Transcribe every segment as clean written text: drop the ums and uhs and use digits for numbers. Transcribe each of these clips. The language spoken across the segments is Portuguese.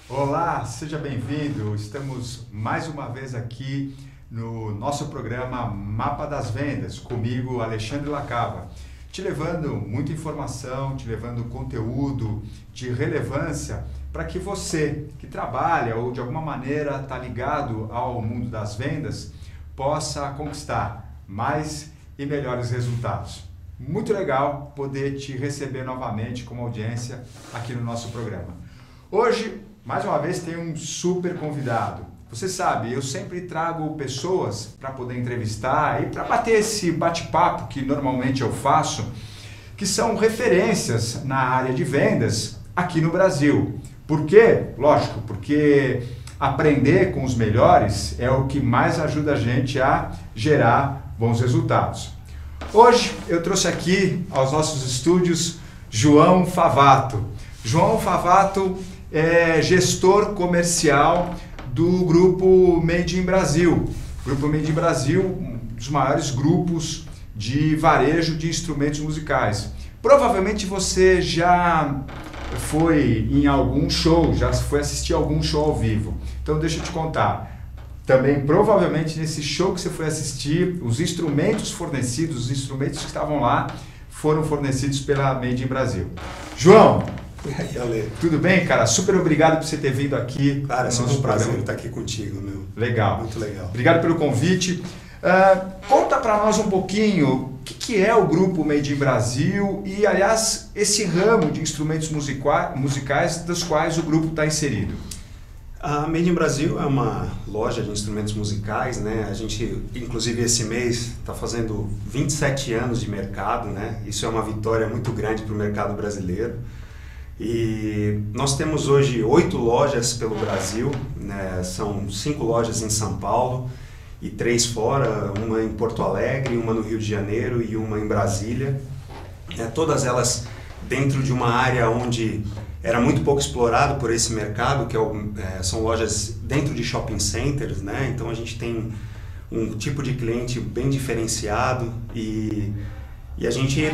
Olá, seja bem-vindo. Estamos mais uma vez aqui no nosso programa Mapa das Vendas, comigo, Alexandre Lacava, te levando muita informação, te levando conteúdo de relevância para que você que trabalha ou de alguma maneira está ligado ao mundo das vendas possa conquistar mais e melhores resultados. Muito legal poder te receber novamente como audiência aqui no nosso programa. Hoje, mais uma vez, tem um super convidado. Você sabe, eu sempre trago pessoas para poder entrevistar e para bater esse bate-papo que normalmente eu faço, que são referências na área de vendas aqui no Brasil. Por quê? Lógico, porque aprender com os melhores é o que mais ajuda a gente a gerar bons resultados. Hoje eu trouxe aqui aos nossos estúdios João Favato. João Favato é gestor comercial do Grupo Made in Brasil. O Grupo Made in Brasil, um dos maiores grupos de varejo de instrumentos musicais. Provavelmente você já foi em algum show, já foi assistir algum show ao vivo. Então deixa eu te contar. Também provavelmente nesse show que você foi assistir, os instrumentos fornecidos, os instrumentos que estavam lá, foram fornecidos pela Made in Brasil. João! E aí, Ale? Tudo bem, cara? Super obrigado por você ter vindo aqui. Cara, é sempre um prazer estar aqui contigo, meu. Legal. Muito legal. Obrigado pelo convite. Conta para nós um pouquinho o que é o Grupo Made in Brasil e, aliás, esse ramo de instrumentos musicais dos quais o grupo está inserido. A Made in Brasil é uma loja de instrumentos musicais, né? A gente, inclusive, esse mês está fazendo 27 anos de mercado, né? Isso é uma vitória muito grande para o mercado brasileiro. E nós temos hoje 8 lojas pelo Brasil, né? São 5 lojas em São Paulo e 3 fora, uma em Porto Alegre, uma no Rio de Janeiro e uma em Brasília. Todas elas dentro de uma área onde era muito pouco explorado por esse mercado, que são lojas dentro de shopping centers, né? Então a gente tem um tipo de cliente bem diferenciado e a gente,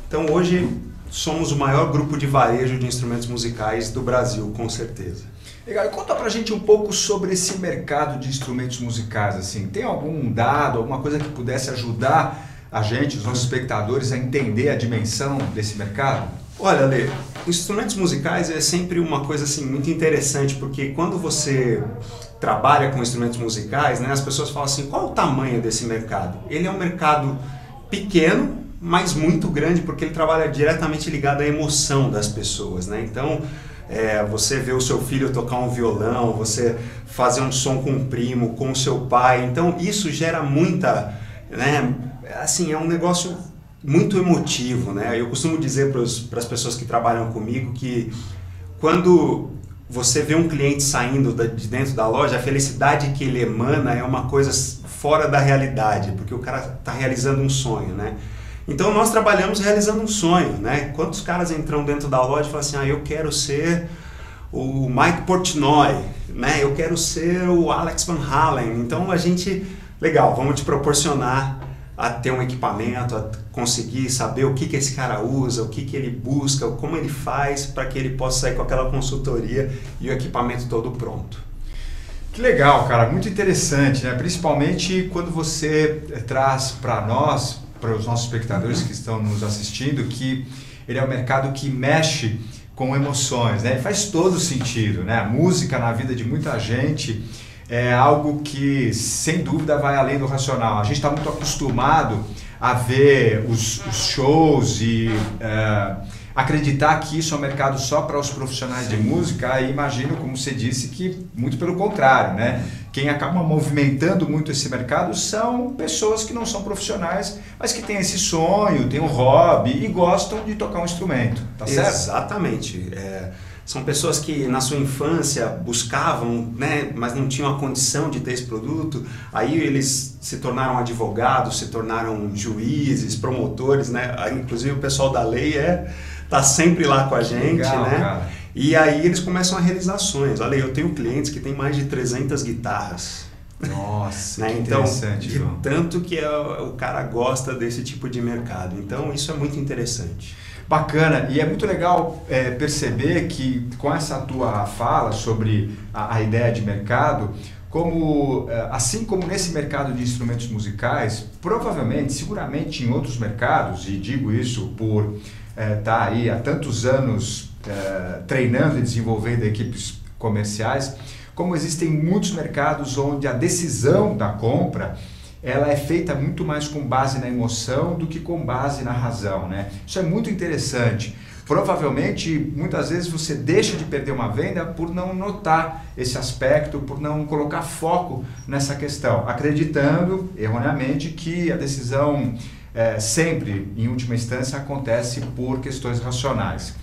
então hoje somos o maior grupo de varejo de instrumentos musicais do Brasil, com certeza. Legal, conta pra gente um pouco sobre esse mercado de instrumentos musicais, assim, tem algum dado, alguma coisa que pudesse ajudar a gente, os nossos espectadores, a entender a dimensão desse mercado? Olha, Ale, instrumentos musicais é sempre uma coisa assim muito interessante, porque quando você trabalha com instrumentos musicais, né, as pessoas falam assim, qual o tamanho desse mercado? Ele é um mercado pequeno, mas muito grande, porque ele trabalha diretamente ligado à emoção das pessoas, né? Então, você vê o seu filho tocar um violão, você fazer um som com um primo, com o seu pai, então isso gera muita, né, assim, é um negócio muito emotivo, né? Eu costumo dizer para as pessoas que trabalham comigo que quando você vê um cliente saindo de dentro da loja, a felicidade que ele emana é uma coisa fora da realidade, porque o cara está realizando um sonho, né? Então nós trabalhamos realizando um sonho, né? Quantos caras entram dentro da loja e falam assim, eu quero ser o Mike Portnoy, né? Eu quero ser o Alex Van Halen. Então a gente, legal, vamos te proporcionar a ter um equipamento, a conseguir saber o que esse cara usa, o que ele busca, como ele faz para que ele possa sair com aquela consultoria e o equipamento todo pronto. Que legal, cara, muito interessante, né? Principalmente quando você traz para nós, para os nossos espectadores que estão nos assistindo, que ele é um mercado que mexe com emoções, né? Faz todo sentido, né? A música na vida de muita gente é algo que, sem dúvida, vai além do racional. A gente está muito acostumado a ver os shows e acreditar que isso é um mercado só para os profissionais de música, e imagino, como você disse, que muito pelo contrário, né? Quem acaba movimentando muito esse mercado são pessoas que não são profissionais, mas que têm esse sonho, têm um hobby e gostam de tocar um instrumento, tá certo? Exatamente. São pessoas que na sua infância buscavam, né, mas não tinham a condição de ter esse produto, aí eles se tornaram advogados, se tornaram juízes, promotores, né? Inclusive o pessoal da lei tá sempre lá com a gente, legal, né? Cara. E aí eles começam a realizar sonhos. Olha, eu tenho clientes que têm mais de 300 guitarras. Nossa, né? que Então, interessante, de João. tanto que o cara gosta desse tipo de mercado. Então, isso é muito interessante. Bacana, e é muito legal perceber que com essa tua fala sobre a ideia de mercado, como, assim como nesse mercado de instrumentos musicais, provavelmente, seguramente em outros mercados, e digo isso por estar aí há tantos anos treinando e desenvolvendo equipes comerciais, como existem muitos mercados onde a decisão da compra ela é feita muito mais com base na emoção do que com base na razão, né? Isso é muito interessante. Provavelmente, muitas vezes você deixa de perder uma venda por não notar esse aspecto, por não colocar foco nessa questão, acreditando erroneamente que a decisão sempre, em última instância, acontece por questões racionais.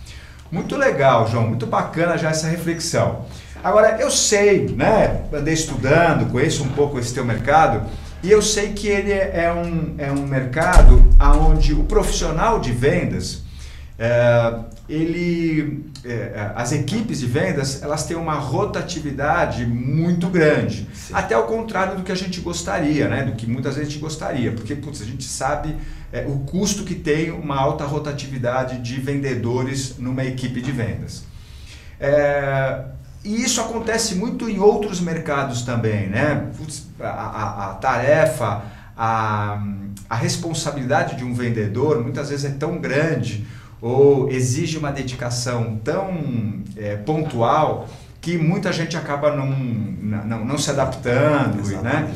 Muito legal, João, muito bacana já essa reflexão. Agora, eu sei, né, andei estudando, conheço um pouco esse teu mercado, e eu sei que ele é um mercado onde o profissional de vendas, as equipes de vendas, elas têm uma rotatividade muito grande. Sim. Até ao contrário do que a gente gostaria, né? Do que muitas vezes a gente gostaria, porque putz, a gente sabe o custo que tem uma alta rotatividade de vendedores numa equipe de vendas. E isso acontece muito em outros mercados também, né? A tarefa, a responsabilidade de um vendedor muitas vezes é tão grande ou exige uma dedicação tão pontual que muita gente acaba não se adaptando. Né?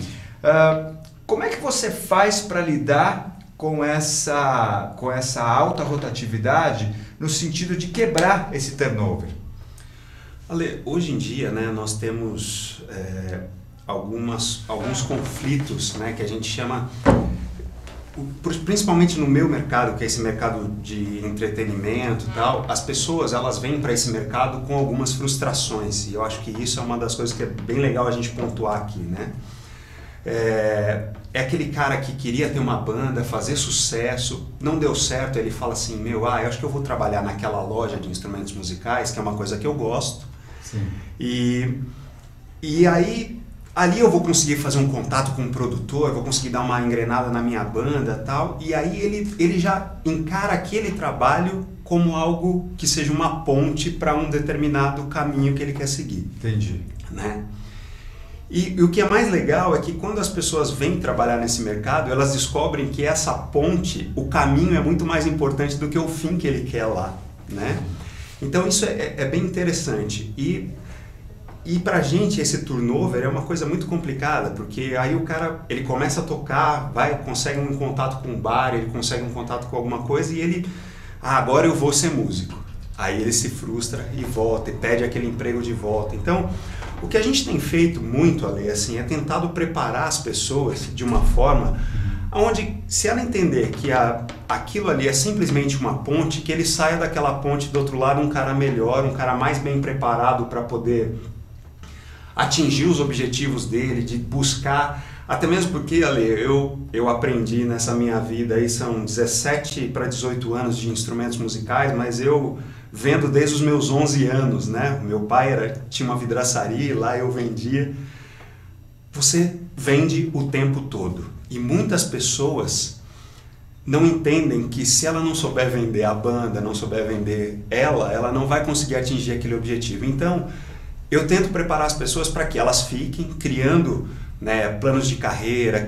Como é que você faz para lidar com essa alta rotatividade no sentido de quebrar esse turnover? Ale, hoje em dia, né, nós temos alguns conflitos, né, que a gente chama, principalmente no meu mercado, que é esse mercado de entretenimento e tal, as pessoas elas vêm para esse mercado com algumas frustrações, e eu acho que isso é uma das coisas que é bem legal a gente pontuar aqui, né? É aquele cara que queria ter uma banda, fazer sucesso, não deu certo, ele fala assim, eu acho que eu vou trabalhar naquela loja de instrumentos musicais, que é uma coisa que eu gosto. Sim. E aí, ali eu vou conseguir fazer um contato com um produtor, eu vou conseguir dar uma engrenada na minha banda e tal, e aí ele já encara aquele trabalho como algo que seja uma ponte para um determinado caminho que ele quer seguir. Entendi. Né? E o que é mais legal é que quando as pessoas vêm trabalhar nesse mercado, elas descobrem que essa ponte, o caminho é muito mais importante do que o fim que ele quer lá, né? Então isso é bem interessante. E pra gente esse turnover é uma coisa muito complicada, porque aí o cara ele começa a tocar, consegue um contato com um bar, ele consegue um contato com alguma coisa e ele, agora eu vou ser músico. Aí ele se frustra e volta, e pede aquele emprego de volta. Então, o que a gente tem feito muito, Ale, assim, é tentado preparar as pessoas de uma forma onde, se ela entender que aquilo ali é simplesmente uma ponte, que ele saia daquela ponte do outro lado um cara melhor, um cara mais bem preparado para poder atingir os objetivos dele, de buscar, até mesmo porque, Ale, eu aprendi nessa minha vida, aí são 17 para 18 anos de instrumentos musicais, mas eu vendo desde os meus 11 anos, né? Meu pai tinha uma vidraçaria, lá eu vendia. Você vende o tempo todo. E muitas pessoas não entendem que se ela não souber vender a banda, não souber vender ela não vai conseguir atingir aquele objetivo. Então, eu tento preparar as pessoas para que elas fiquem criando, né, planos de carreira,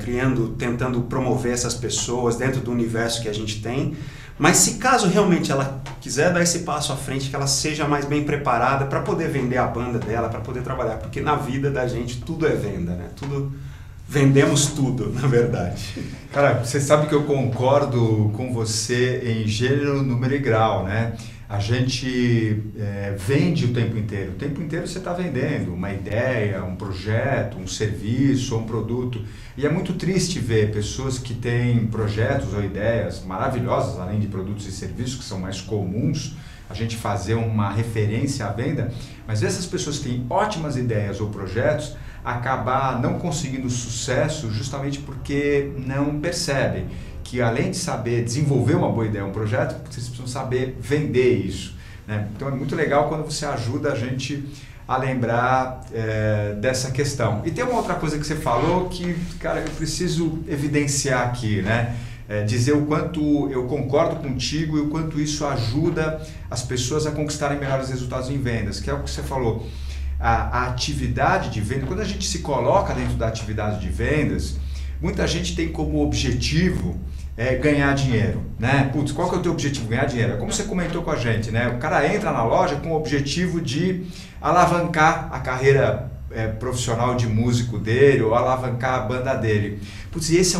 tentando promover essas pessoas dentro do universo que a gente tem. Mas se caso realmente ela quiser dar esse passo à frente, que ela seja mais bem preparada para poder vender a banda dela, para poder trabalhar, porque na vida da gente tudo é venda, né? Vendemos tudo, na verdade. Cara, você sabe que eu concordo com você em gênero, número e grau, né? A gente vende o tempo inteiro. O tempo inteiro você está vendendo uma ideia, um projeto, um serviço, um produto. E é muito triste ver pessoas que têm projetos ou ideias maravilhosas, além de produtos e serviços que são mais comuns, a gente fazer uma referência à venda, mas essas pessoas que têm ótimas ideias ou projetos acabar não conseguindo sucesso justamente porque não percebem que além de saber desenvolver uma boa ideia, um projeto, vocês precisam saber vender isso, né? Então é muito legal quando você ajuda a gente a lembrar dessa questão. E tem uma outra coisa que você falou que, cara, eu preciso evidenciar aqui, né? dizer o quanto eu concordo contigo e o quanto isso ajuda as pessoas a conquistarem melhores resultados em vendas, que é o que você falou. A atividade de venda, quando a gente se coloca dentro da atividade de vendas, muita gente tem como objetivo ganhar dinheiro, né? Putz, qual que é o teu objetivo? Ganhar dinheiro. É como você comentou com a gente, né? O cara entra na loja com o objetivo de alavancar a carreira profissional de músico dele ou alavancar a banda dele. Putz, e esse é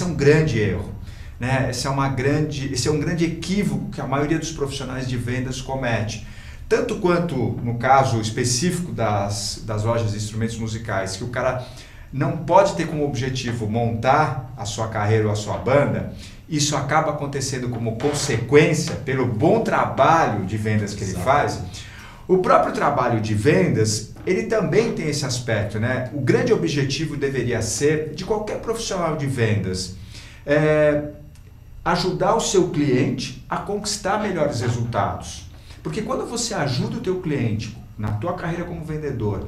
um grande erro, né? Esse é um grande equívoco que a maioria dos profissionais de vendas comete. Tanto quanto no caso específico das lojas de instrumentos musicais, que o cara não pode ter como objetivo montar a sua carreira ou a sua banda, isso acaba acontecendo como consequência pelo bom trabalho de vendas que ele faz. O próprio trabalho de vendas, ele também tem esse aspecto, né? O grande objetivo deveria ser, de qualquer profissional de vendas, ajudar o seu cliente a conquistar melhores resultados. Porque quando você ajuda o teu cliente, na tua carreira como vendedor,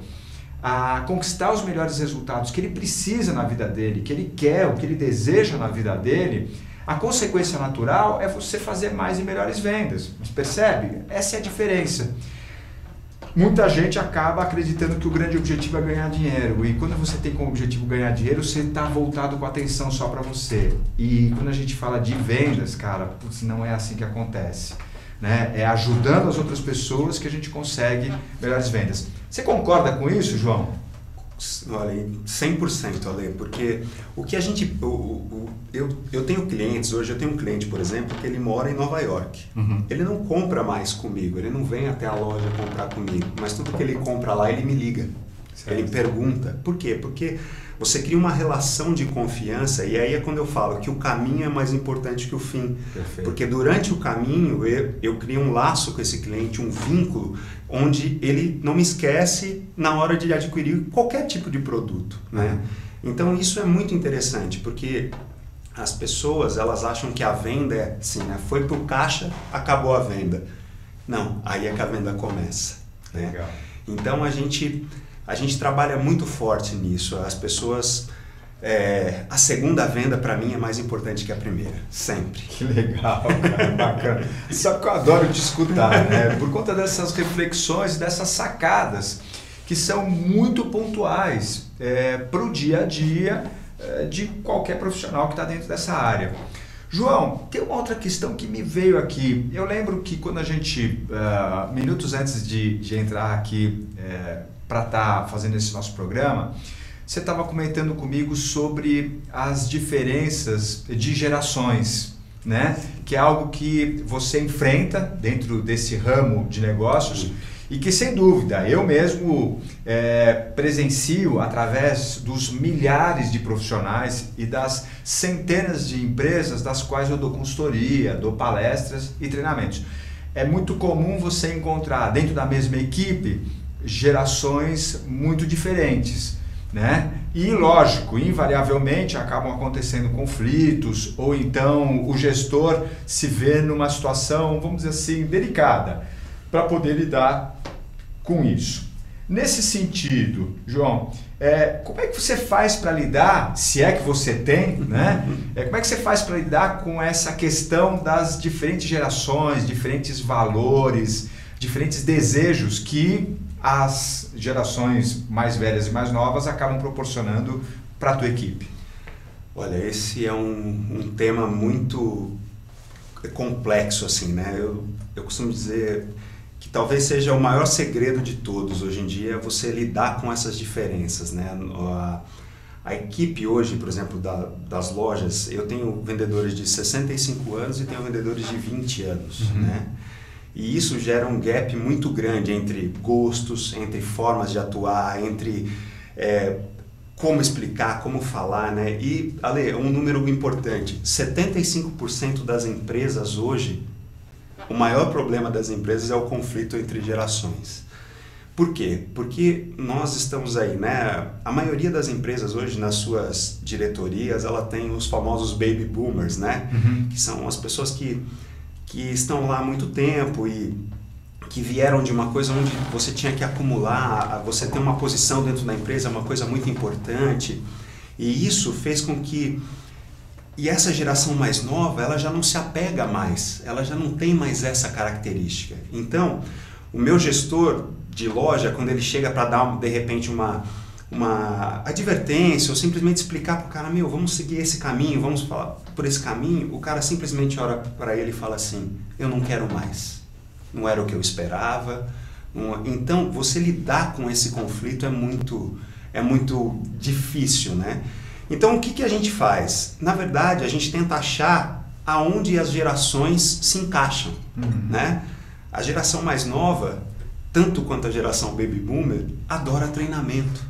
a conquistar os melhores resultados que ele precisa na vida dele, que ele quer, o que ele deseja na vida dele, a consequência natural é você fazer mais e melhores vendas. Mas percebe? Essa é a diferença. Muita gente acaba acreditando que o grande objetivo é ganhar dinheiro, e quando você tem como objetivo ganhar dinheiro, você está voltado com a atenção só para você. E quando a gente fala de vendas, cara, putz, não é assim que acontece, né? É ajudando as outras pessoas que a gente consegue melhores vendas. Você concorda com isso, João? Olha, 100%, Ale, porque o que a gente... Eu tenho clientes, hoje eu tenho um cliente, por exemplo, que ele mora em Nova York. Uhum. Ele não compra mais comigo, ele não vem até a loja comprar comigo, mas tudo que ele compra lá, ele me liga. Certo. Ele pergunta. Por quê? Porque você cria uma relação de confiança, e aí é quando eu falo que o caminho é mais importante que o fim. Perfeito. Porque durante o caminho eu crio um laço com esse cliente, um vínculo, onde ele não me esquece na hora de adquirir qualquer tipo de produto, né? Então isso é muito interessante, porque as pessoas, elas acham que a venda é assim, né? Foi pro caixa, acabou a venda. Não, aí é que a venda começa, né? Legal. Então a gente trabalha muito forte nisso. As pessoas... a segunda venda para mim é mais importante que a primeira, sempre. Que legal, cara, bacana. Sabe que eu adoro te escutar, né? Por conta dessas reflexões, dessas sacadas, que são muito pontuais para o dia a dia de qualquer profissional que está dentro dessa área. João, tem uma outra questão que me veio aqui. Eu lembro que quando a gente, minutos antes de entrar aqui para estar fazendo esse nosso programa, você estava comentando comigo sobre as diferenças de gerações, né? Que é algo que você enfrenta dentro desse ramo de negócios e que, sem dúvida, eu mesmo presencio através dos milhares de profissionais e das centenas de empresas das quais eu dou consultoria, dou palestras e treinamentos. É muito comum você encontrar dentro da mesma equipe gerações muito diferentes, né? E lógico, invariavelmente acabam acontecendo conflitos, ou então o gestor se vê numa situação, vamos dizer assim, delicada para poder lidar com isso. Nesse sentido, João, como é que você faz para lidar, se é que você tem, né? Como é que você faz para lidar com essa questão das diferentes gerações, diferentes valores, diferentes desejos que as gerações mais velhas e mais novas acabam proporcionando para a tua equipe? Olha, esse é um tema muito complexo, assim, né? Eu costumo dizer que talvez seja o maior segredo de todos hoje em dia, é você lidar com essas diferenças, né? A equipe hoje, por exemplo, das lojas, eu tenho vendedores de 65 anos e tenho vendedores de 20 anos, né? E isso gera um gap muito grande entre gostos, entre formas de atuar, entre como explicar, como falar, né? E, Ale, um número importante, 75% das empresas hoje, o maior problema das empresas é o conflito entre gerações. Por quê? Porque nós estamos aí, né? A maioria das empresas hoje, nas suas diretorias, ela tem os famosos baby boomers, né? Que são as pessoas que estão lá há muito tempo e que vieram de uma coisa onde você tinha que acumular, você ter uma posição dentro da empresa é uma coisa muito importante, e isso fez com que E essa geração mais nova, ela já não se apega mais, ela já não tem mais essa característica. Então, o meu gestor de loja, quando ele chega para dar, de repente, uma advertência ou simplesmente explicar para o cara, vamos seguir esse caminho, vamos falar por esse caminho, o cara simplesmente olha para ele e fala assim, eu não quero mais, não era o que eu esperava. Então, você lidar com esse conflito é muito difícil, né? Então, o que a gente faz? Na verdade, a gente tenta achar aonde as gerações se encaixam, né? A geração mais nova, tanto quanto a geração Baby Boomer, adora treinamento.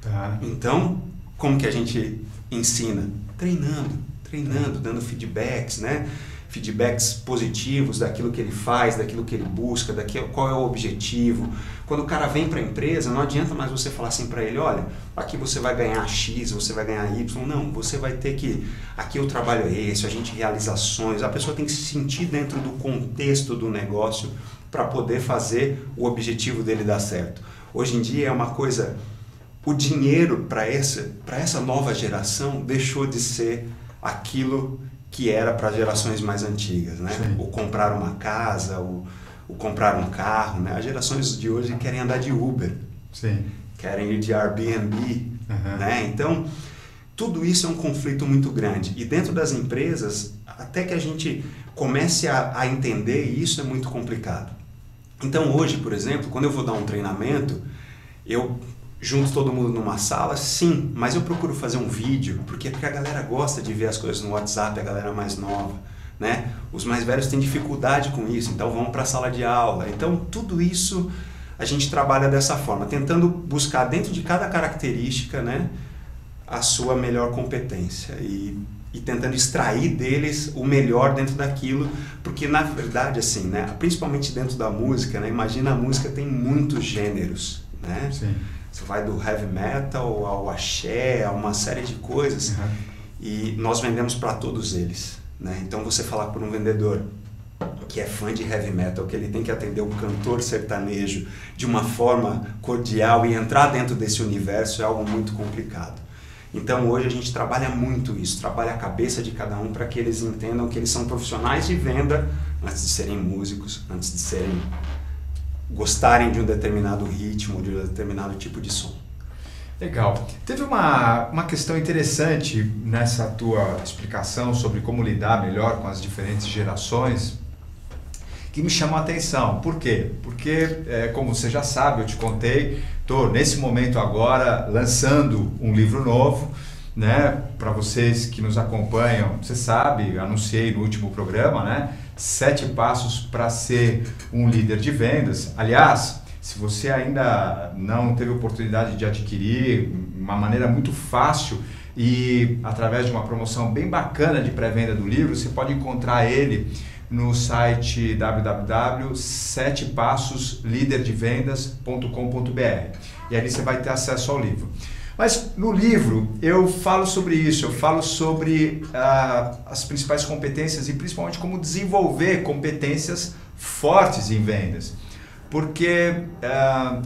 Tá. Então, como que a gente ensina? Treinando, dando feedbacks, né? Feedbacks positivos daquilo que ele faz, daquilo que ele busca, qual é o objetivo. Quando o cara vem para a empresa, não adianta mais você falar assim para ele, olha, aqui você vai ganhar X, você vai ganhar Y. Não, você vai ter que, aqui o trabalho é esse, a gente realiza ações, a pessoa tem que se sentir dentro do contexto do negócio para poder fazer o objetivo dele dar certo. Hoje em dia é uma coisa, o dinheiro para essa nova geração deixou de ser aquilo que era para as gerações mais antigas, né? Sim. O comprar uma casa, o comprar um carro, né? As gerações de hoje querem andar de Uber, Sim. querem ir de Airbnb, né? Então, tudo isso é um conflito muito grande. E dentro das empresas, até que a gente comece a entender isso, é muito complicado. Então, hoje, por exemplo, quando eu vou dar um treinamento, eu junto todo mundo numa sala, sim, mas eu procuro fazer um vídeo, porque a galera gosta de ver as coisas no WhatsApp, a galera mais nova, né? Os mais velhos têm dificuldade com isso, então vão para a sala de aula. Então, tudo isso a gente trabalha dessa forma, tentando buscar dentro de cada característica, né, a sua melhor competência e tentando extrair deles o melhor dentro daquilo, porque na verdade, assim, né, principalmente dentro da música, né, imagina, a música tem muitos gêneros, né? Sim. Você vai do heavy metal ao axé, a uma série de coisas, e nós vendemos para todos eles, né? Então você falar por um vendedor que é fã de heavy metal, que ele tem que atender um cantor sertanejo de uma forma cordial e entrar dentro desse universo é algo muito complicado. Então hoje a gente trabalha muito isso, trabalha a cabeça de cada um para que eles entendam que eles são profissionais de venda antes de serem músicos, antes de serem gostarem de um determinado ritmo, de um determinado tipo de som. Legal. Teve uma questão interessante nessa tua explicação sobre como lidar melhor com as diferentes gerações que me chamou a atenção. Por quê? Porque, como você já sabe, eu te contei, estou nesse momento agora lançando um livro novo, né? Para vocês que nos acompanham, você sabe, anunciei no último programa, né? 7 passos para ser um líder de vendas. Aliás, se você ainda não teve oportunidade de adquirir, uma maneira muito fácil e através de uma promoção bem bacana de pré-venda do livro, você pode encontrar ele no site www.7passosliderdevendas.com.br e ali você vai ter acesso ao livro. Mas no livro eu falo sobre isso, eu falo sobre as principais competências e principalmente como desenvolver competências fortes em vendas. Porque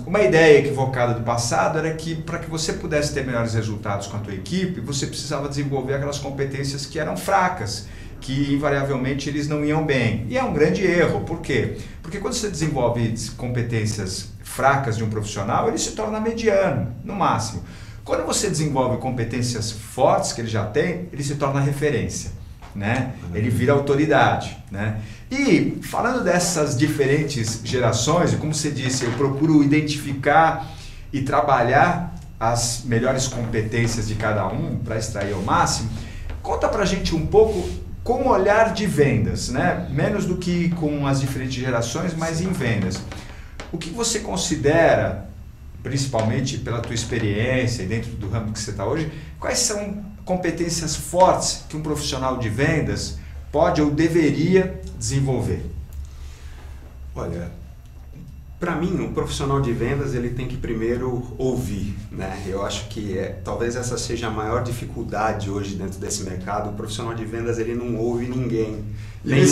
uma ideia equivocada do passado era que para que você pudesse ter melhores resultados com a tua equipe, você precisava desenvolver aquelas competências que eram fracas, que invariavelmente eles não iam bem. E é um grande erro, por quê? Porque quando você desenvolve competências fracas de um profissional, ele se torna mediano, no máximo. Quando você desenvolve competências fortes que ele já tem, ele se torna referência, né? Ele vira autoridade, né? E falando dessas diferentes gerações, e como você disse, eu procuro identificar e trabalhar as melhores competências de cada um para extrair ao máximo. Conta pra gente um pouco com o olhar de vendas, né? Menos do que com as diferentes gerações, mas em vendas. O que você considera, principalmente pela tua experiência e dentro do ramo que você está hoje, quais são competências fortes que um profissional de vendas pode ou deveria desenvolver? Olha, para mim, um profissional de vendas ele tem que primeiro ouvir, né? Eu acho que talvez essa seja a maior dificuldade hoje dentro desse mercado. O profissional de vendas ele não ouve ninguém, nem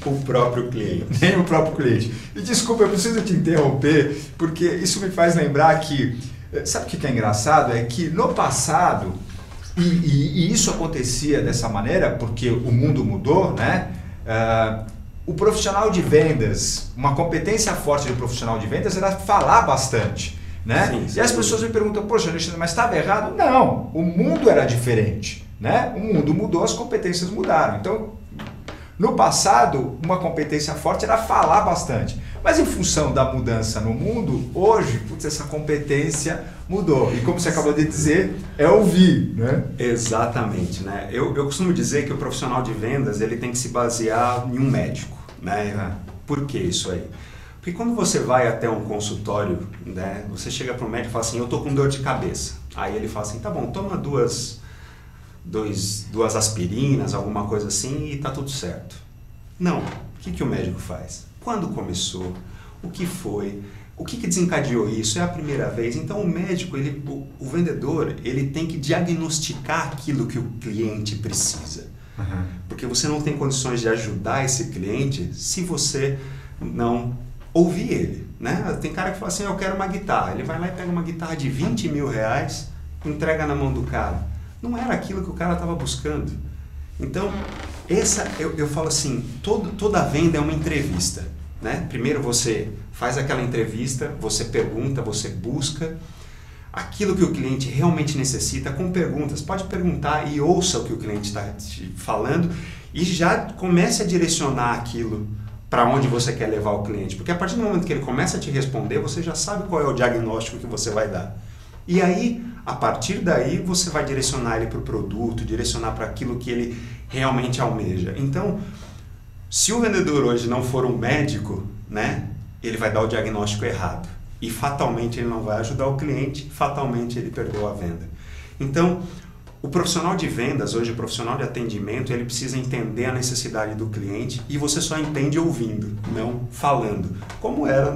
o próprio cliente. Nem o próprio cliente. E desculpa, eu preciso te interromper, porque isso me faz lembrar que, sabe o que é engraçado? É que no passado, E isso acontecia dessa maneira porque o mundo mudou, né? O profissional de vendas, uma competência forte do profissional de vendas era falar bastante, né? Sim, e as pessoas me perguntam, poxa, Alexandre, mas estava errado? Não, o mundo era diferente, né? O mundo mudou, as competências mudaram. Então, no passado, uma competência forte era falar bastante. Mas em função da mudança no mundo, hoje, putz, essa competência mudou. E como você acabou de dizer, é ouvir, né? Exatamente, né? Eu costumo dizer que o profissional de vendas ele tem que se basear em um médico, né? Por que isso aí? Porque quando você vai até um consultório, né? Você chega para o médico e fala assim, eu tô com dor de cabeça. Aí ele fala assim, tá bom, toma duas aspirinas, alguma coisa assim e tá tudo certo. Não. O que o médico faz? Quando começou? O que foi? O que desencadeou isso? É a primeira vez? Então o médico, o vendedor, ele tem que diagnosticar aquilo que o cliente precisa. Uhum. Porque você não tem condições de ajudar esse cliente se você não ouvir ele, né? Tem cara que fala assim, eu quero uma guitarra. Ele vai lá e pega uma guitarra de 20 mil reais, entrega na mão do cara. Não era aquilo que o cara estava buscando. Então, eu falo assim, toda venda é uma entrevista, né? Primeiro você faz aquela entrevista, você pergunta, você busca aquilo que o cliente realmente necessita com perguntas. Pode perguntar e ouça o que o cliente está te falando e já comece a direcionar aquilo para onde você quer levar o cliente. Porque a partir do momento que ele começa a te responder, você já sabe qual é o diagnóstico que você vai dar. E aí, a partir daí, você vai direcionar ele para o produto, direcionar para aquilo que ele realmente almeja. Então, se o vendedor hoje não for um médico, né, ele vai dar o diagnóstico errado. E fatalmente ele não vai ajudar o cliente, fatalmente ele perdeu a venda. Então, o profissional de vendas, hoje o profissional de atendimento, ele precisa entender a necessidade do cliente e você só entende ouvindo, não falando. Como era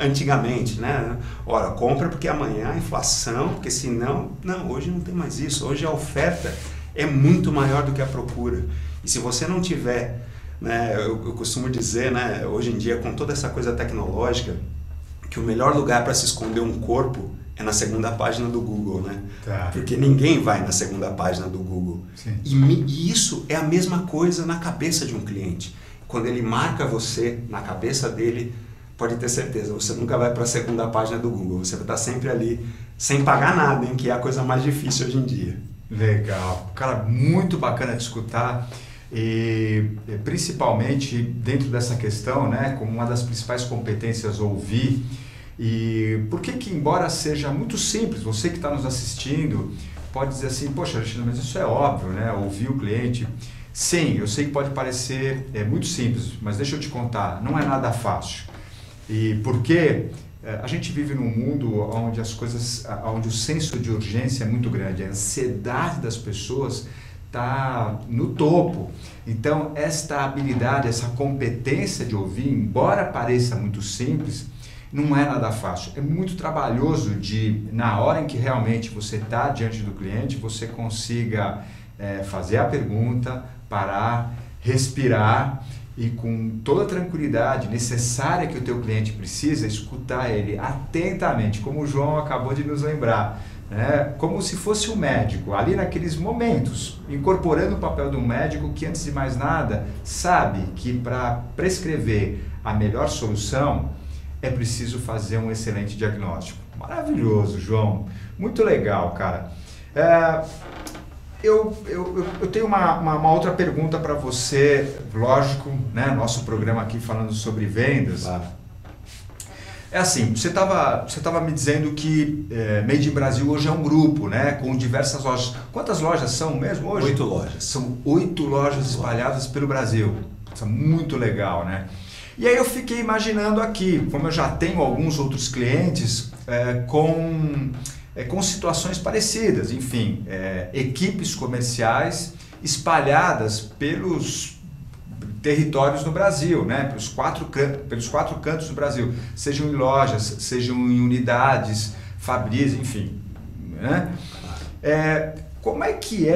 antigamente, né? Ora, compra porque amanhã a inflação, porque senão... Não, hoje não tem mais isso. Hoje a oferta é muito maior do que a procura. E se você não tiver, né, eu costumo dizer, né, hoje em dia com toda essa coisa tecnológica, que o melhor lugar para se esconder um corpo é na segunda página do Google, né? Tá. Porque ninguém vai na segunda página do Google. Sim. E isso é a mesma coisa na cabeça de um cliente. Quando ele marca você na cabeça dele, pode ter certeza, você nunca vai para a segunda página do Google. Você vai estar sempre ali sem pagar nada, hein? Que é a coisa mais difícil hoje em dia. Legal. Cara, muito bacana de escutar. E principalmente dentro dessa questão, né? Como uma das principais competências ouvir. E por que embora seja muito simples, você que está nos assistindo pode dizer assim, poxa, Alexandre, mas isso é óbvio, né? Ouvir o cliente. Sim, eu sei que pode parecer muito simples, mas deixa eu te contar, não é nada fácil. E porque a gente vive num mundo onde as coisas, onde o senso de urgência é muito grande, a ansiedade das pessoas está no topo. Então, esta habilidade, essa competência de ouvir, embora pareça muito simples, não é nada fácil, é muito trabalhoso de, na hora em que realmente você está diante do cliente, você consiga fazer a pergunta, parar, respirar e com toda a tranquilidade necessária que o teu cliente precisa, escutar ele atentamente, como o João acabou de nos lembrar, né? Como se fosse um médico, ali naqueles momentos, incorporando o papel do médico que antes de mais nada sabe que para prescrever a melhor solução é preciso fazer um excelente diagnóstico. Maravilhoso, João. Muito legal, cara. Eu tenho uma outra pergunta para você, lógico, né? Nosso programa aqui falando sobre vendas. Claro. É assim, você tava me dizendo que Made in Brasil hoje é um grupo, né? Com diversas lojas. Quantas lojas são mesmo hoje? 8 lojas. São 8 lojas espalhadas pelo Brasil. Isso é muito legal, né? E aí eu fiquei imaginando aqui, como eu já tenho alguns outros clientes com situações parecidas, enfim, equipes comerciais espalhadas pelos territórios no Brasil, né? pelos quatro cantos do Brasil, sejam em lojas, sejam em unidades, fabris, enfim. Né? Como é que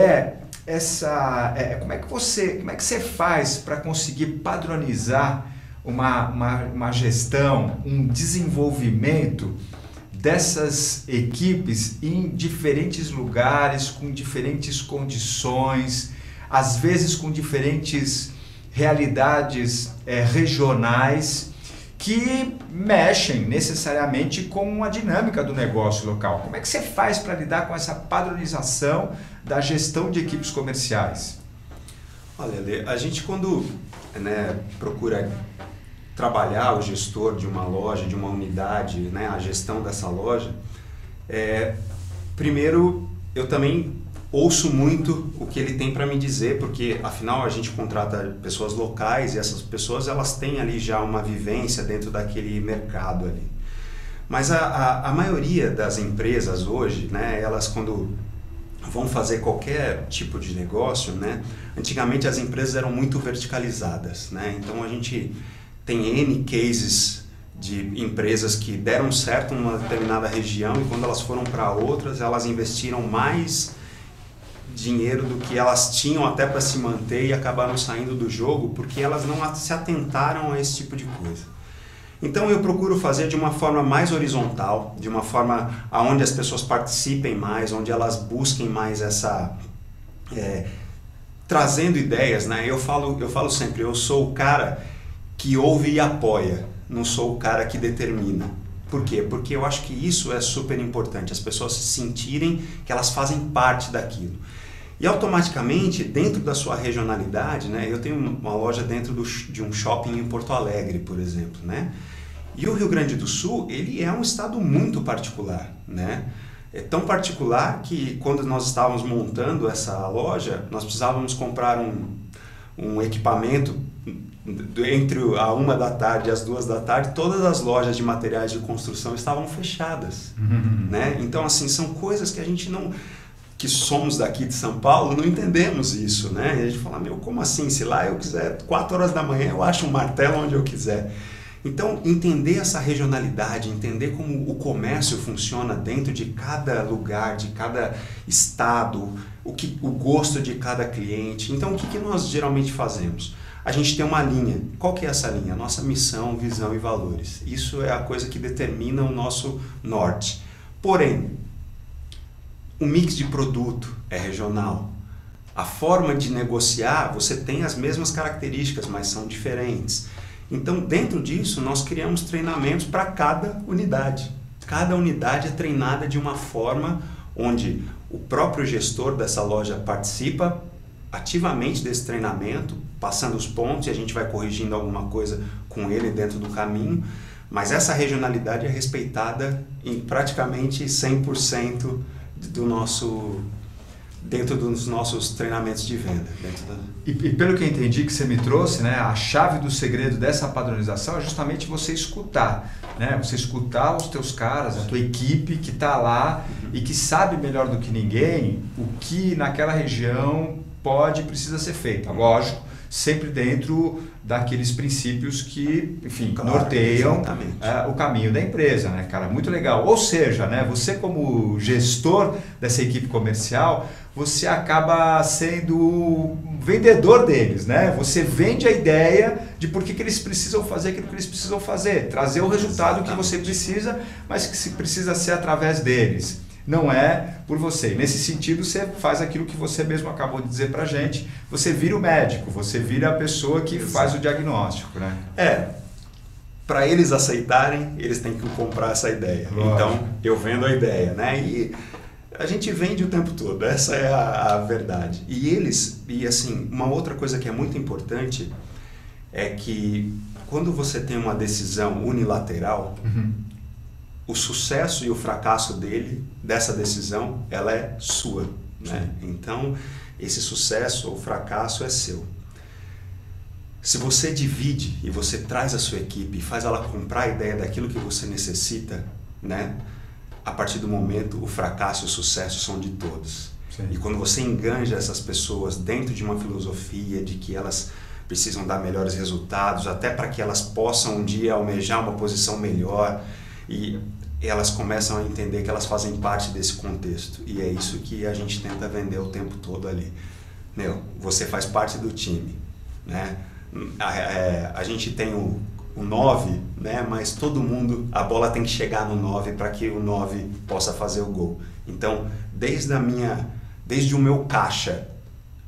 como é que você faz para conseguir padronizar uma gestão, um desenvolvimento dessas equipes em diferentes lugares, com diferentes condições, às vezes com diferentes realidades regionais que mexem necessariamente com a dinâmica do negócio local. Como é que você faz para lidar com essa padronização da gestão de equipes comerciais? Olha, Lê, a gente quando procura trabalhar o gestor de uma loja, de uma unidade, a gestão dessa loja, primeiro eu também ouço muito o que ele tem para me dizer, porque afinal a gente contrata pessoas locais e essas pessoas elas têm ali já uma vivência dentro daquele mercado ali. Mas a maioria das empresas hoje, elas quando vão fazer qualquer tipo de negócio, antigamente as empresas eram muito verticalizadas, então a gente tem N cases de empresas que deram certo numa determinada região e quando elas foram para outras, elas investiram mais dinheiro do que elas tinham até para se manter e acabaram saindo do jogo porque elas não se atentaram a esse tipo de coisa. Então eu procuro fazer de uma forma mais horizontal, de uma forma onde as pessoas participem mais, onde elas busquem mais essa... trazendo ideias, Eu falo sempre, eu sou o cara que ouve e apoia, não sou o cara que determina. Por quê? Porque eu acho que isso é super importante, as pessoas se sentirem que elas fazem parte daquilo. E automaticamente, dentro da sua regionalidade, eu tenho uma loja dentro de um shopping em Porto Alegre, por exemplo, E o Rio Grande do Sul, ele é um estado muito particular, É tão particular que quando nós estávamos montando essa loja, nós precisávamos comprar um equipamento entre a 1 da tarde e as 2 da tarde, todas as lojas de materiais de construção estavam fechadas, Então, assim, são coisas que a gente não... que somos daqui de São Paulo, não entendemos isso, E a gente fala, como assim? Se lá eu quiser 4 horas da manhã, eu acho um martelo onde eu quiser. Então, entender essa regionalidade, entender como o comércio funciona dentro de cada lugar, de cada estado, o gosto de cada cliente. Então, o que nós geralmente fazemos? A gente tem uma linha. Qual que é essa linha? Nossa missão, visão e valores. Isso é a coisa que determina o nosso norte. Porém, o mix de produto é regional. A forma de negociar, você tem as mesmas características, mas são diferentes. Então, dentro disso, nós criamos treinamentos para cada unidade. Cada unidade é treinada de uma forma onde o próprio gestor dessa loja participa ativamente desse treinamento, passando os pontos e a gente vai corrigindo alguma coisa com ele dentro do caminho. Mas essa regionalidade é respeitada em praticamente 100% dentro dos nossos treinamentos de venda. E pelo que eu entendi que você me trouxe, a chave do segredo dessa padronização é justamente você escutar. Você escutar os teus caras, a tua equipe que está lá e que sabe melhor do que ninguém o que naquela região pode e precisa ser feito. Lógico, sempre dentro daqueles princípios que, enfim, norteiam o caminho da empresa, cara? Muito legal. Ou seja, você como gestor dessa equipe comercial, você acaba sendo vendedor deles, Você vende a ideia de por que eles precisam fazer aquilo que eles precisam fazer, trazer o resultado que você precisa, mas que se precisa ser através deles. Não é por você. Nesse sentido, você faz aquilo que você mesmo acabou de dizer pra gente. Você vira o médico, você vira a pessoa que faz o diagnóstico, Para eles aceitarem, eles têm que comprar essa ideia. Lógico. Então, eu vendo a ideia, E a gente vende o tempo todo, essa é a verdade. E assim, uma outra coisa que é muito importante é que quando você tem uma decisão unilateral, o sucesso e o fracasso dessa decisão, ela é sua, Então, esse sucesso ou fracasso é seu. Se você divide e você traz a sua equipe e faz ela comprar a ideia daquilo que você necessita, a partir do momento, o fracasso e o sucesso são de todos. Sim. E quando você enganja essas pessoas dentro de uma filosofia de que elas precisam dar melhores resultados, até para que elas possam um dia almejar uma posição melhor, e elas começam a entender que elas fazem parte desse contexto. E é isso que a gente tenta vender o tempo todo ali. Você faz parte do time, A gente tem o o 9, né? Mas todo mundo, a bola tem que chegar no 9 para que o 9 possa fazer o gol. Então, desde o meu caixa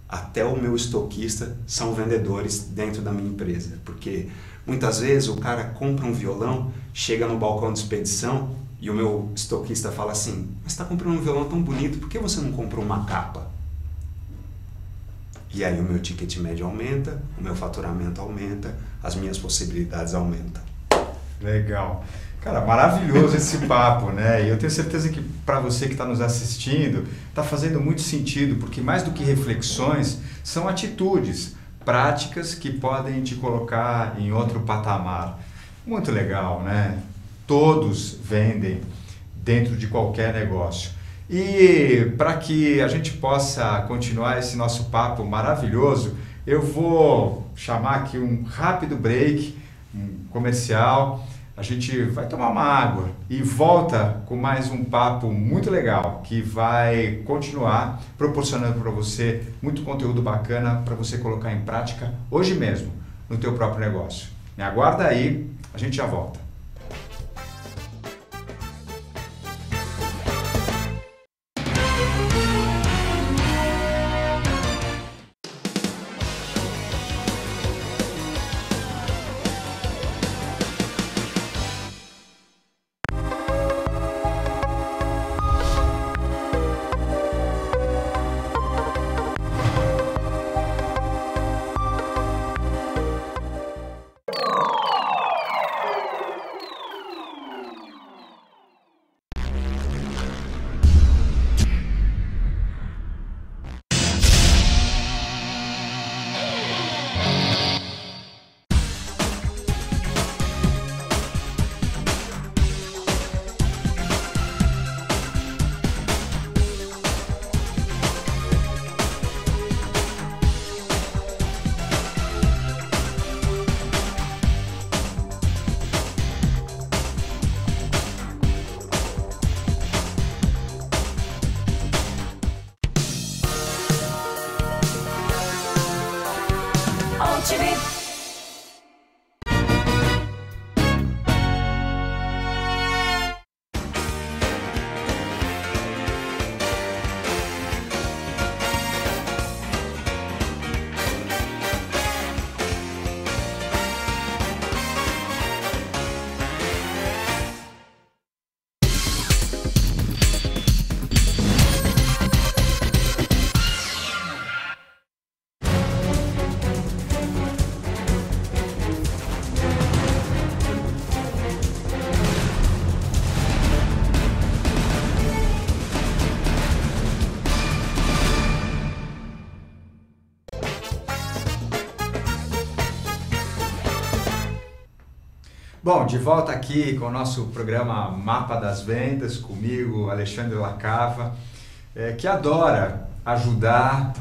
até o meu estoquista são vendedores dentro da minha empresa, porque muitas vezes o cara compra um violão, chega no balcão de expedição e o meu estoquista fala assim: mas está comprando um violão tão bonito, por que você não comprou uma capa? E aí o meu ticket médio aumenta, o meu faturamento aumenta, as minhas possibilidades aumentam. Legal. Cara, maravilhoso esse papo, né? E eu tenho certeza que para você que está nos assistindo, está fazendo muito sentido, porque mais do que reflexões, são atitudes, práticas que podem te colocar em outro patamar. Muito legal, né? Todos vendem dentro de qualquer negócio. E para que a gente possa continuar esse nosso papo maravilhoso, eu vou chamar aqui um rápido break, um comercial. A gente vai tomar uma água e volta com mais um papo muito legal que vai continuar proporcionando para você muito conteúdo bacana para você colocar em prática hoje mesmo no teu próprio negócio. Me aguarda aí, a gente já volta. Bom, de volta aqui com o nosso programa Mapa das Vendas, comigo, Alexandre Lacava, que adora ajudar,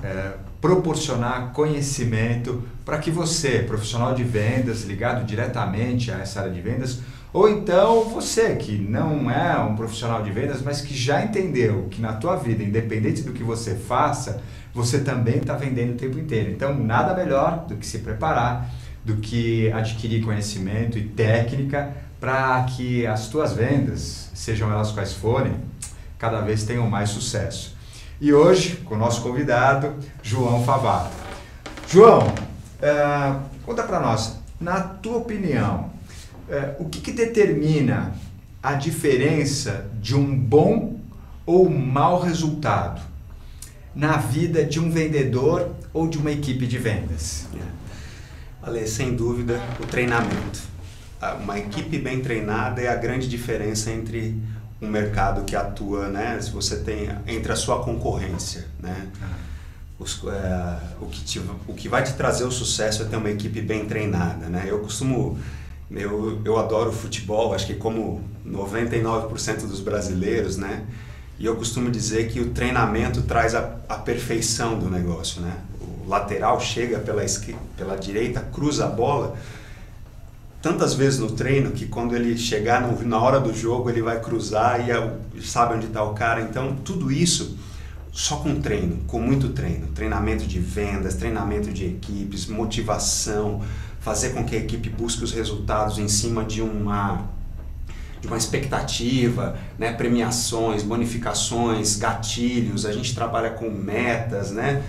proporcionar conhecimento para que você, profissional de vendas, ligado diretamente a essa área de vendas, ou então você que não é um profissional de vendas, mas que já entendeu que na tua vida, independente do que você faça, você também está vendendo o tempo inteiro. Então, nada melhor do que se preparar, do que adquirir conhecimento e técnica para que as tuas vendas, sejam elas quais forem, cada vez tenham mais sucesso. E hoje, com o nosso convidado, João Favaro. João, conta para nós, na tua opinião, o que determina a diferença de um bom ou mau resultado na vida de um vendedor ou de uma equipe de vendas? Ale, sem dúvida, o treinamento. Uma equipe bem treinada é a grande diferença entre um mercado que atua, né? Se você tem entre a sua concorrência, né? O que vai te trazer o sucesso é ter uma equipe bem treinada, né? Eu adoro futebol, acho que como 99% dos brasileiros, né? E eu costumo dizer que o treinamento traz a perfeição do negócio, né? O lateral chega pela direita, cruza a bola, tantas vezes no treino que quando ele chegar na hora do jogo ele vai cruzar e sabe onde está o cara. Então tudo isso só com treino, com muito treino, treinamento de vendas, treinamento de equipes, motivação, fazer com que a equipe busque os resultados em cima de uma expectativa, né? Premiações, bonificações, gatilhos, a gente trabalha com metas, né?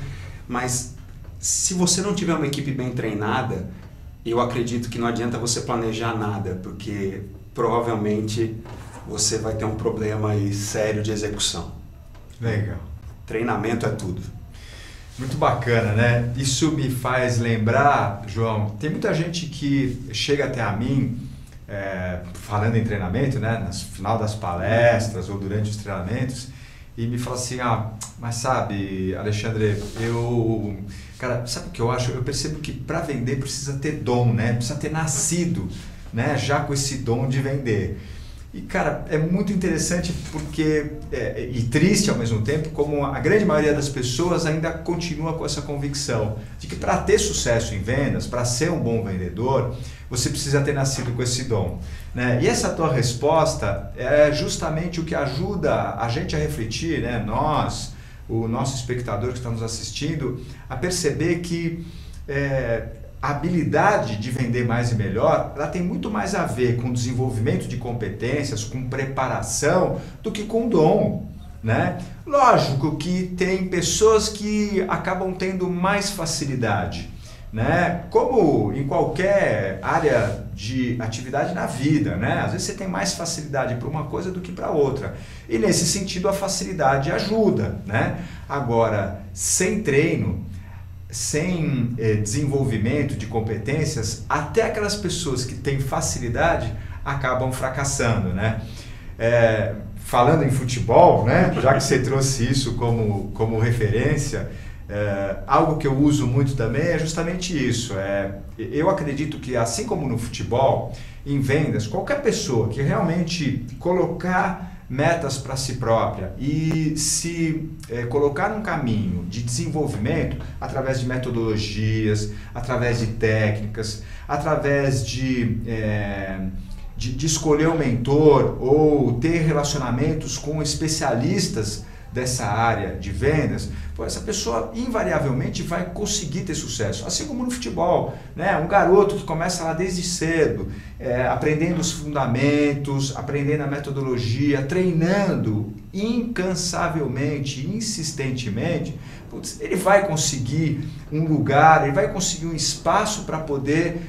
Mas se você não tiver uma equipe bem treinada, eu acredito que não adianta você planejar nada, porque provavelmente você vai ter um problema aí sério de execução. Legal. Treinamento é tudo. Muito bacana, né? Isso me faz lembrar, João, tem muita gente que chega até a mim falando em treinamento, né? No final das palestras ou durante os treinamentos e me fala assim, mas sabe, Alexandre, cara, sabe o que eu acho? Eu percebo que para vender precisa ter dom, né? Precisa ter nascido, né? Já com esse dom de vender. E, cara, é muito interessante porque, e triste ao mesmo tempo, como a grande maioria das pessoas ainda continua com essa convicção de que para ter sucesso em vendas, para ser um bom vendedor, você precisa ter nascido com esse dom, né? E essa tua resposta é justamente o que ajuda a gente a refletir, né? Nós, o nosso espectador que está nos assistindo, a perceber que a habilidade de vender mais e melhor, ela tem muito mais a ver com desenvolvimento de competências, com preparação, do que com dom, né? Lógico que tem pessoas que acabam tendo mais facilidade, né? Como em qualquer área de atividade na vida, né? Às vezes você tem mais facilidade para uma coisa do que para outra. E nesse sentido a facilidade ajuda, né? Agora, sem treino, sem desenvolvimento de competências, até aquelas pessoas que têm facilidade acabam fracassando, né? Falando em futebol, né? Já que você trouxe isso como referência, algo que eu uso muito também é justamente isso. Eu acredito que, assim como no futebol, em vendas, qualquer pessoa que realmente colocar metas para si própria e se colocar num caminho de desenvolvimento através de metodologias, através de técnicas, através de escolher um mentor ou ter relacionamentos com especialistas dessa área de vendas, essa pessoa invariavelmente vai conseguir ter sucesso. Assim como no futebol, né? Um garoto que começa lá desde cedo, aprendendo os fundamentos, aprendendo a metodologia, treinando incansavelmente, insistentemente, ele vai conseguir um lugar, ele vai conseguir um espaço para poder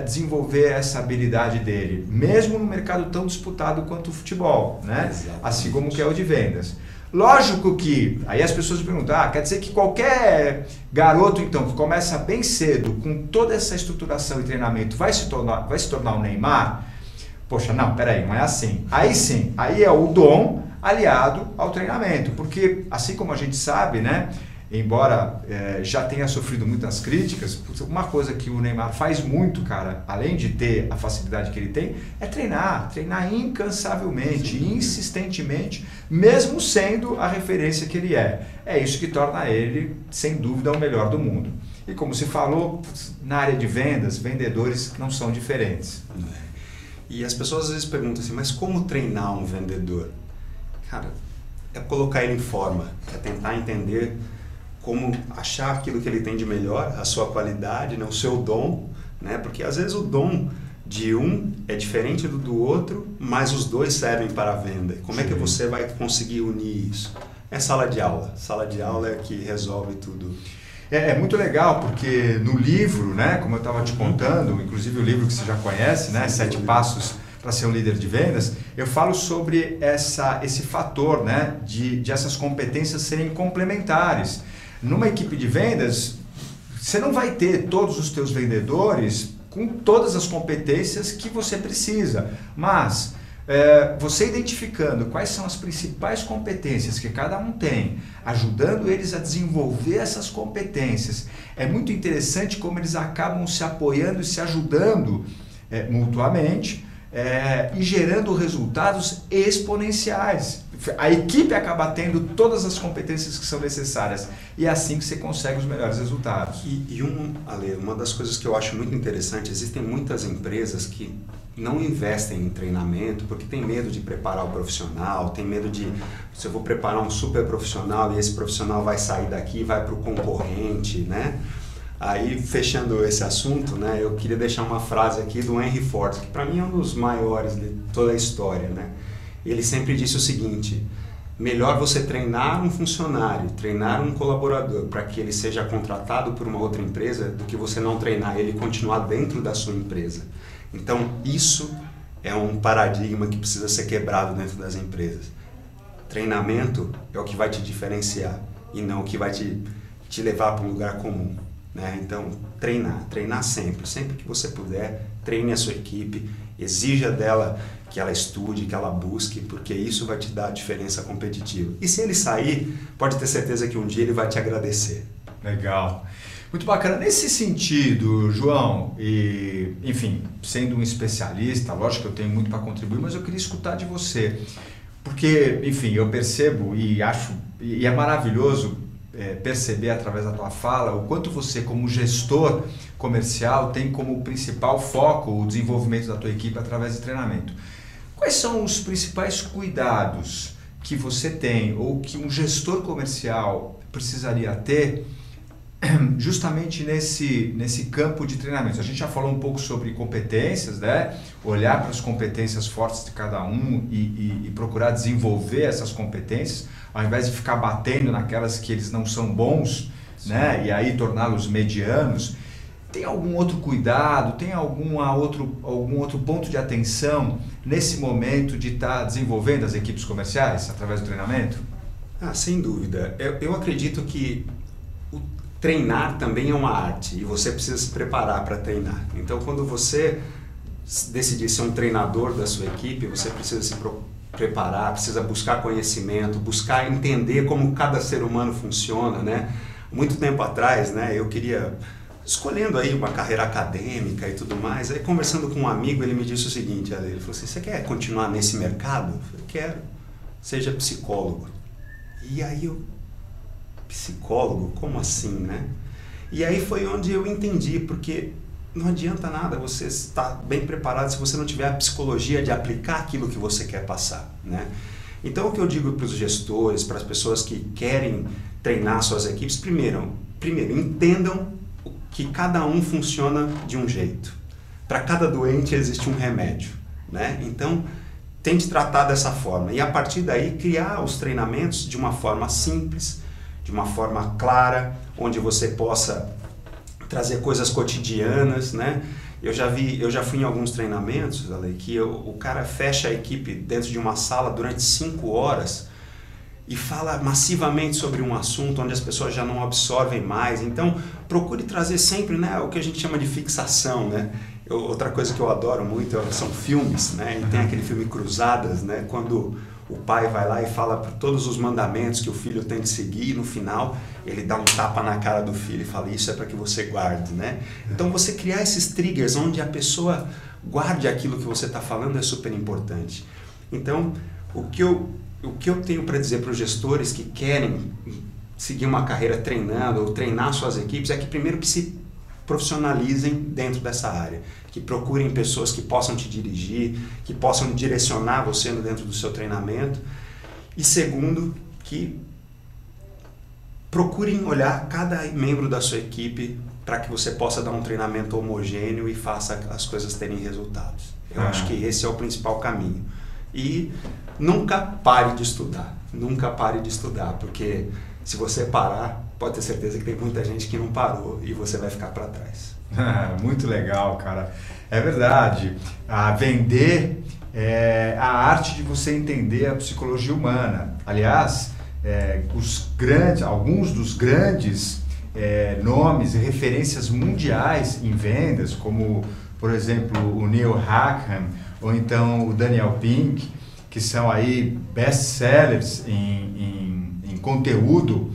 desenvolver essa habilidade dele, mesmo no mercado tão disputado quanto o futebol, né? Assim como que é o de vendas. Lógico que, aí as pessoas perguntam, quer dizer que qualquer garoto então que começa bem cedo, com toda essa estruturação e treinamento, vai se tornar um Neymar? Poxa, não, peraí, não é assim. Aí sim, aí é o dom aliado ao treinamento, porque assim como a gente sabe, né, embora já tenha sofrido muitas críticas, uma coisa que o Neymar faz muito, cara, além de ter a facilidade que ele tem, é treinar incansavelmente, insistentemente, mesmo sendo a referência que ele é. É isso que torna ele, sem dúvida, o melhor do mundo. E como se falou, na área de vendas, vendedores não são diferentes. E as pessoas às vezes perguntam assim, mas como treinar um vendedor? Cara, é colocar ele em forma, é tentar entender como achar aquilo que ele tem de melhor, a sua qualidade, né, o seu dom, né? Porque às vezes o dom de um é diferente do outro, mas os dois servem para a venda. E como é que você vai conseguir unir isso? É sala de aula. Sala de aula é que resolve tudo. É muito legal porque no livro, né, como eu estava te contando, inclusive o livro que você já conhece, né, 7 Passos para ser um líder de vendas, eu falo sobre esse fator, né, de essas competências serem complementares. Numa equipe de vendas, você não vai ter todos os teus vendedores com todas as competências que você precisa, mas você identificando quais são as principais competências que cada um tem, ajudando eles a desenvolver essas competências, é muito interessante como eles acabam se apoiando e se ajudando mutuamente e gerando resultados exponenciais. A equipe acaba tendo todas as competências que são necessárias e é assim que você consegue os melhores resultados. Ale, uma das coisas que eu acho muito interessante, existem muitas empresas que não investem em treinamento porque tem medo de preparar o profissional, tem medo de, se eu vou preparar um super profissional e esse profissional vai sair daqui e vai para o concorrente, né? Aí, fechando esse assunto, né, eu queria deixar uma frase aqui do Henry Ford, que para mim é um dos maiores de toda a história, né? Ele sempre disse o seguinte: melhor você treinar um funcionário, treinar um colaborador para que ele seja contratado por uma outra empresa, do que você não treinar ele e continuar dentro da sua empresa. Então, isso é um paradigma que precisa ser quebrado dentro das empresas. Treinamento é o que vai te diferenciar e não o que vai te levar para um lugar comum, né? Então, treinar sempre que você puder, treine a sua equipe, exija dela que ela estude, que ela busque, porque isso vai te dar a diferença competitiva. E se ele sair, pode ter certeza que um dia ele vai te agradecer. Legal. Muito bacana. Nesse sentido, João, e, enfim, sendo um especialista, lógico que eu tenho muito para contribuir, mas eu queria escutar de você. Porque, enfim, eu percebo e acho, e é maravilhoso perceber através da tua fala o quanto você, como gestor comercial, tem como principal foco o desenvolvimento da tua equipe através de treinamento. Quais são os principais cuidados que você tem ou que um gestor comercial precisaria ter justamente nesse campo de treinamento? A gente já falou um pouco sobre competências, né? Olhar para as competências fortes de cada um e procurar desenvolver essas competências, ao invés de ficar batendo naquelas que eles não são bons, né? E aí torná-los medianos. Tem algum outro cuidado, tem algum outro ponto de atenção nesse momento de estar desenvolvendo as equipes comerciais através do treinamento? Sem dúvida. Eu acredito que treinar também é uma arte e você precisa se preparar para treinar. Então, quando você decidir ser um treinador da sua equipe, você precisa se preparar, precisa buscar conhecimento, buscar entender como cada ser humano funciona, né? Muito tempo atrás, né, eu queria, escolhendo aí uma carreira acadêmica e tudo mais, aí conversando com um amigo, ele me disse o seguinte: ele falou assim, você quer continuar nesse mercado? Eu falei, quero, seja psicólogo. E aí eu, psicólogo? Como assim, né? E aí foi onde eu entendi, porque não adianta nada você estar bem preparado se você não tiver a psicologia de aplicar aquilo que você quer passar, né? Então, o que eu digo para os gestores, para as pessoas que querem treinar suas equipes, primeiro, entendam que cada um funciona de um jeito. Para cada doente existe um remédio, né? Então, tente tratar dessa forma e, a partir daí, criar os treinamentos de uma forma simples, de uma forma clara, onde você possa trazer coisas cotidianas, né? Eu já fui em alguns treinamentos, Ale, que o cara fecha a equipe dentro de uma sala durante 5 horas e fala massivamente sobre um assunto onde as pessoas já não absorvem mais. Então, procure trazer sempre, né, o que a gente chama de fixação, né? Outra coisa que eu adoro muito são filmes, né? E tem aquele filme Cruzadas, né? Quando o pai vai lá e fala por todos os mandamentos que o filho tem que seguir e no final ele dá um tapa na cara do filho e fala, isso é para que você guarde, né? Então você criar esses triggers onde a pessoa guarde aquilo que você está falando é super importante. Então o que eu tenho para dizer para os gestores que querem seguir uma carreira treinando ou treinar suas equipes é que primeiro que se profissionalizem dentro dessa área, que procurem pessoas que possam te dirigir, que possam direcionar você dentro do seu treinamento, e segundo, que procurem olhar cada membro da sua equipe para que você possa dar um treinamento homogêneo e faça as coisas terem resultados. Eu acho que esse é o principal caminho. E nunca pare de estudar, porque se você parar, pode ter certeza que tem muita gente que não parou e você vai ficar para trás. Muito legal, cara. É verdade. Vender é a arte de você entender a psicologia humana. Aliás, alguns dos grandes nomes e referências mundiais em vendas, como, por exemplo, o Neil Hackham ou então o Daniel Pink, que são aí best-sellers em conteúdo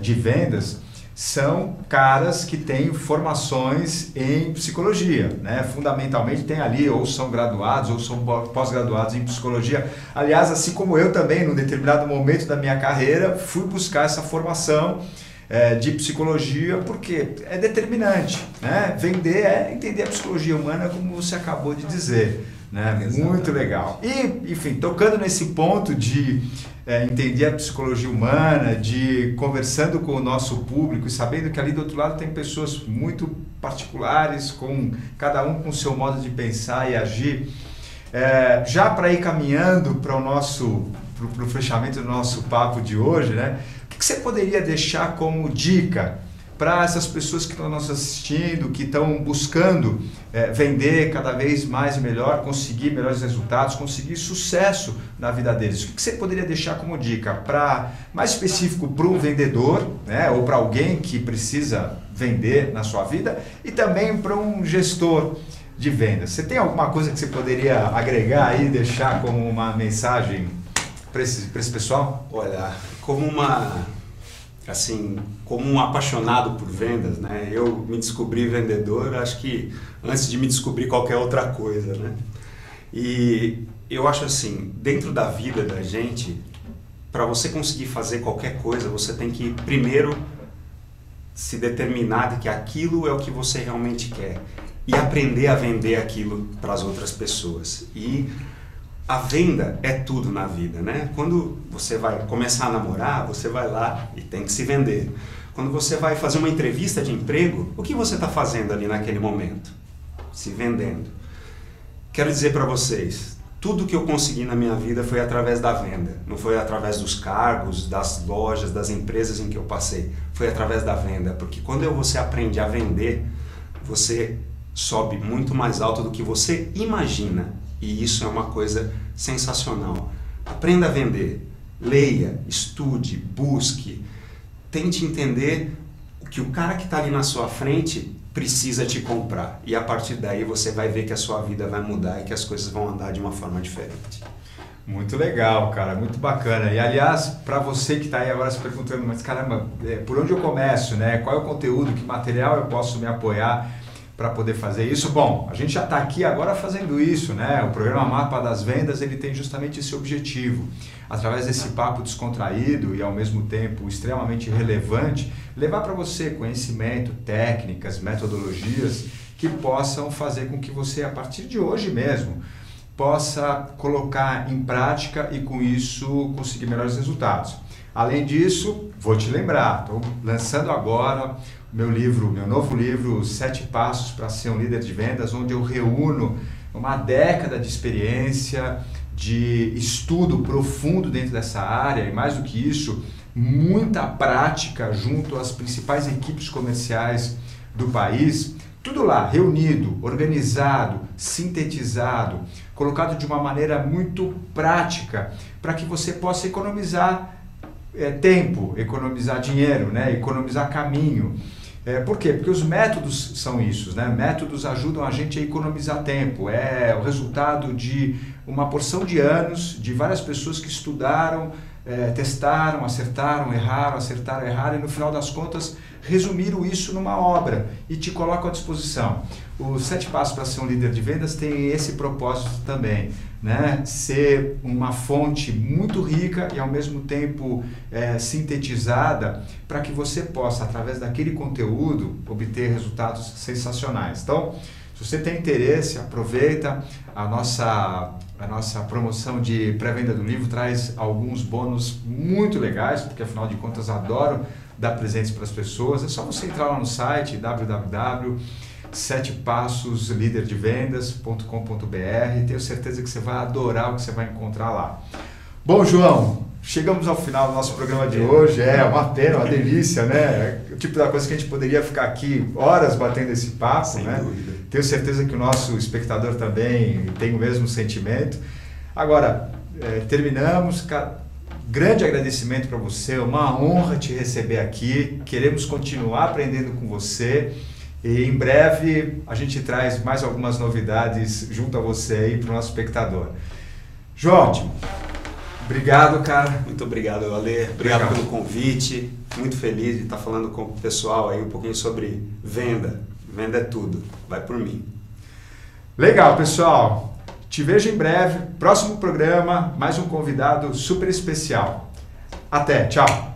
de vendas, são caras que têm formações em psicologia, né? Fundamentalmente tem ali, ou são graduados, ou são pós-graduados em psicologia. Aliás, assim como eu também, num determinado momento da minha carreira, fui buscar essa formação de psicologia, porque é determinante, né? Vender é entender a psicologia humana, como você acabou de dizer, né? Muito legal. E, enfim, tocando nesse ponto de entender a psicologia humana, de conversando com o nosso público e sabendo que ali do outro lado tem pessoas muito particulares, com cada um com o seu modo de pensar e agir. Já para ir caminhando para o fechamento do nosso papo de hoje, né? O que você poderia deixar como dica para essas pessoas que estão nos assistindo, que estão buscando vender cada vez mais e melhor, conseguir melhores resultados, conseguir sucesso na vida deles? O que você poderia deixar como dica, mais específico para um vendedor, né, ou para alguém que precisa vender na sua vida, e também para um gestor de vendas? Você tem alguma coisa que você poderia agregar aí, deixar como uma mensagem para esse pessoal? Olha, como um apaixonado por vendas, né? Eu me descobri vendedor, acho que antes de me descobrir qualquer outra coisa, né? E eu acho assim, dentro da vida da gente, para você conseguir fazer qualquer coisa, você tem que primeiro se determinar de que aquilo é o que você realmente quer e aprender a vender aquilo para as outras pessoas. E a venda é tudo na vida, né? Quando você vai começar a namorar, você vai lá e tem que se vender. Quando você vai fazer uma entrevista de emprego, o que você está fazendo ali naquele momento? Se vendendo. Quero dizer para vocês, tudo que eu consegui na minha vida foi através da venda. Não foi através dos cargos, das lojas, das empresas em que eu passei. Foi através da venda, porque quando você aprende a vender, você sobe muito mais alto do que você imagina. E isso é uma coisa sensacional. Aprenda a vender, leia, estude, busque, tente entender o que o cara que está ali na sua frente precisa te comprar. E a partir daí você vai ver que a sua vida vai mudar e que as coisas vão andar de uma forma diferente. Muito legal, cara, muito bacana. E aliás, para você que está aí agora se perguntando, mas caramba, por onde eu começo, né? Qual é o conteúdo, que material eu posso me apoiar para poder fazer isso? Bom, a gente já está aqui agora fazendo isso, né? O programa Mapa das Vendas, ele tem justamente esse objetivo, através desse papo descontraído e ao mesmo tempo extremamente relevante, levar para você conhecimento, técnicas, metodologias que possam fazer com que você, a partir de hoje mesmo, possa colocar em prática e com isso conseguir melhores resultados. Além disso, vou te lembrar, estou lançando agora meu novo livro, 7 Passos para Ser um Líder de Vendas, onde eu reúno uma década de experiência, de estudo profundo dentro dessa área e, mais do que isso, muita prática junto às principais equipes comerciais do país. Tudo lá, reunido, organizado, sintetizado, colocado de uma maneira muito prática para que você possa economizar tempo, economizar dinheiro, né? Economizar caminho. Por quê? Porque os métodos são isso, né? Métodos ajudam a gente a economizar tempo. É o resultado de uma porção de anos, de várias pessoas que estudaram, testaram, acertaram, erraram, e no final das contas resumiram isso numa obra e te colocam à disposição. Os 7 Passos para Ser um Líder de Vendas tem esse propósito também, né? Ser uma fonte muito rica e ao mesmo tempo sintetizada para que você possa, através daquele conteúdo, obter resultados sensacionais. Então, se você tem interesse, aproveita. A nossa promoção de pré-venda do livro traz alguns bônus muito legais, porque afinal de contas adoro dar presentes para as pessoas. É só você entrar lá no site www.7passoslíderdevendas.com.br. Tenho certeza que você vai adorar o que você vai encontrar lá. Bom, João, chegamos ao final do nosso programa de hoje. É uma pena, uma delícia, né? O tipo da coisa que a gente poderia ficar aqui horas batendo esse papo, sem né? dúvida. Tenho certeza que o nosso espectador também tem o mesmo sentimento. Agora, terminamos. Grande agradecimento para você, uma honra te receber aqui. Queremos continuar aprendendo com você. E em breve a gente traz mais algumas novidades junto a você aí para o nosso espectador. João, obrigado, cara. Muito obrigado, Ale. Obrigado pelo convite. Muito feliz de estar falando com o pessoal aí um pouquinho sobre venda. Venda é tudo. Vai por mim. Legal, pessoal. Te vejo em breve. Próximo programa, mais um convidado super especial. Até, tchau.